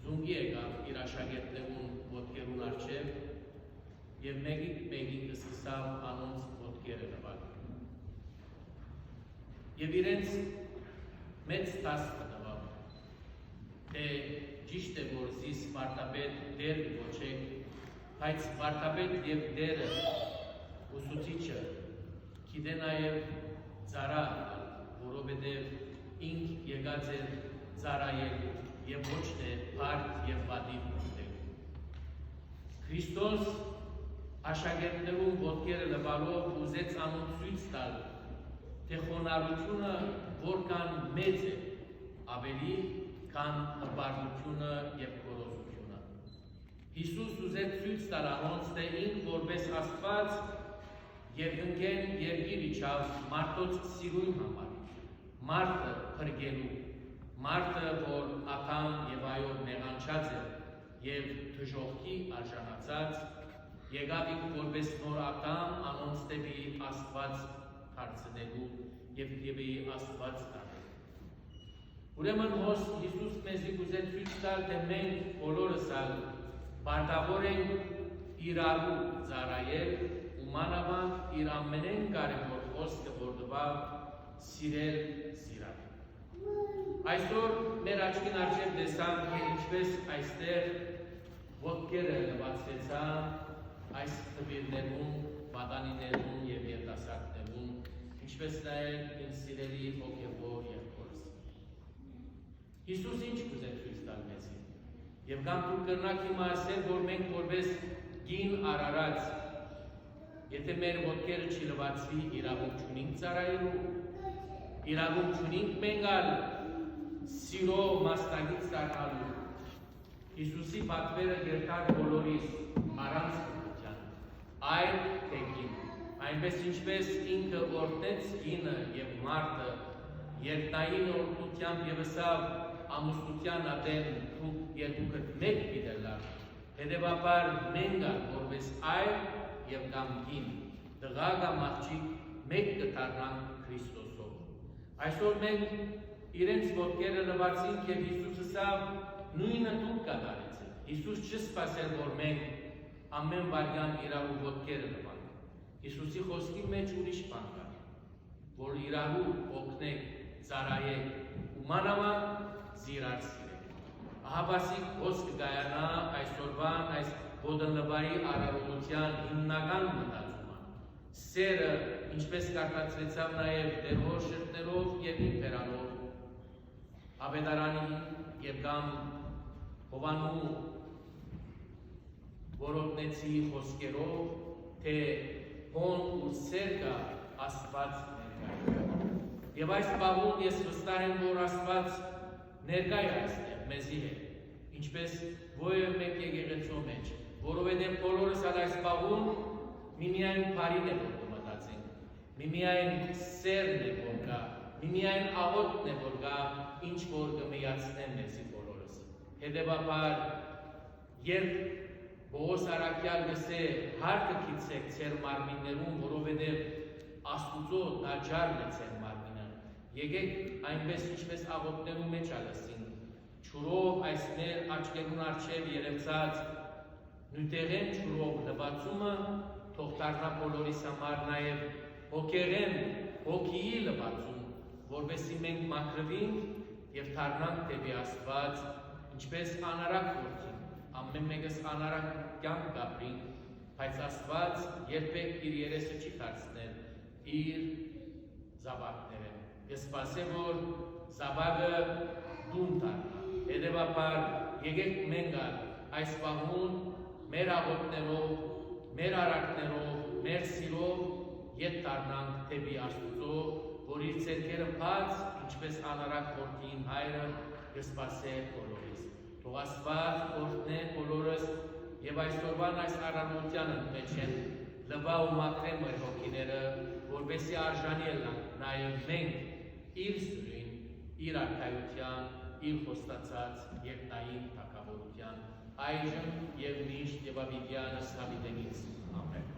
զունգի եկավ իր աշակերտներուն ոտքերուն առջև եւ մեկի սկսավ անոնց ոտքերը նվալ։ Եվ իրենց մեծ տասկ տվավ, թե ճիշտ է, որ զիս վարդապետ դեր ոչեք, բայց վարդապետ եւ դերը ուսուցիչը գիտե նաեւ ծառա, որովհետեւ ինք եկած է ծառայել եւ ոչ թե բարդ եւ պատիվ ուտել։ Քրիստոս աշակերտներուն ոտքերը լվալով ուզեց անոնց ցույց տալ, թե խոնարհությունը որքան մեծ է, ավելի քան հպարտությունը եւ գոռոզությունը։ Հիսուս ուզեց ցույց տալ անոնց, թե ինք որպես Աստված երկնքեն երկիր իջավ մարդոց սիրուն համար, մարդը փրկելու, մարդը, որ ատամ եւ այով մեղանչած է եւ դժոխքի արժանացած, եկավ ինք որպես նոր ատամ անոնց դեպի Աստված հարցնելու եւ դեպի Աստված տանելու։ Ուրեմն Հիսուս մեզի ուզեց ցույց տալ, թե մենք բոլորս պարտավոր ենք իրարու ծառայել ու մանավանդ իր ամենեն կարևոր խոսքը, որ տվավ սիրել սիրալ։ Այսօր մեր աչքին առջև տեսանք, թե ինչպես այստեղ ոտքերը լվացվեցան այս տվիրներուն, պատանիներուն եւ երիտասարդներուն, ինչպես նաեւ ինձ սիրելի հոգեվոր եղբորս։ Հիսուս ինչ կուզեց ցույց տալ մեզի։ Եվ կամ դուք կրնաք հիմա ասել, որ մենք որպես գին արարած, եթե մեր ոտքերը չի լվացվի, իրավունք չունենք ծառայելու, իրավունք չունենք մենք սիրո մասնագիծ դառնալու։ Հիսուսի պատվերը երկար բոլորիս առանց կրթության, այլ թե գին, այնպես ինչպես ինքը օրհնեց գինը եւ մարդը երկնային օրհնությամբ եւ ըսավ ամուսնության ատեն դուք երկուքդ մեկ գիտելար, հետևաբար մենք որպես այլ եւ կամ գին, տղա կամ աղջիկ մեկ կդառնանք Քրիստոսով։ Այսօր մենք իրենց ոտքերը լվացինք եւ Հիսուսը ասավ նույնը դուք կատարեցիք։ Հիսուս չսպասել, որ մենք ամեն վարյան իրավու ոտքերը լվանք։ Հիսուսի խոսքի մեջ ուրիշ բան կար, որ իրավու օգնեք, ծառայեք ու մանավանդ զիրար սիրեք։ Ահաբասիկ խոսք կգայանա այսօրվան այս ոդնլվարի արարողության հիմնական մտածումը։ Սերը, ինչպես կարգացվեցավ նաև դերհոր շրտներով և իմպերանով, Աբետարանի և կամ Հովանու որոտնեցի խոսքերով, թե հոն ու սեր կա Աստված ներկայ։ Եվ այս բաղում ես վստահ եմ, որ Աստված ներկայ է այստեղ մեզի հետ, ինչպես ովև մեկ եկեղեցու մեջ, որովհետև բոլորս այս բաղում միմիայն բարին է որ կմտածենք, միմիայն սերն է որ կա, միմիայն աղոթն է որ կա, ինչ որ կմիացնեն մեզի բոլորս։ Հետևաբար, երբ Պողոս Արաքյալ գսե հարկը գիցեք ձեր մարմիններում, որովհետև Աստուծո տաճարն է ձեր մարմինը, եկեք այնպես ինչպես աղոթներու մեջ ալսին, ջուրով այս մեր աչքերուն առջև երևցած նույնտեղեն ջուրով լվացումը թող դառնա բոլորիս համար նաև հոգեղեն հոգիի լվացում, որովհետեւ մենք մաքրվենք եւ դառնանք դեպի Աստված, ինչպես անարակ որդին, ամեն մեկս անարակ կյանք կապրինք, բայց Աստված երբեք իր երեսը չի դարձնել իր զավակները։ Կսպասեմ, որ զավակը դուն դառնա։ Հետևաբար եկեք մենք այս բաղում մեր աղոթներով, մեր արարքներով, մեր սիրով ետ դառնանք դեպի Աստուծո, որ իր ձեռքերը բաց, ինչպես անարակ որդին հայրը կսպասե բոլորիս։ Թող Աստված օրհնե բոլորս եւ այսօրվան այս արարողության մեջ են լվա ու մաքրե մեր հոգիները, որպեսզի արժանի ելանք նաեւ մենք իր սուրին, իր արքայության, իր խոստացած երկնային թագավորության այժմ եւ միշտ եւ ավիդյանս հավիտենից։ Ամեն։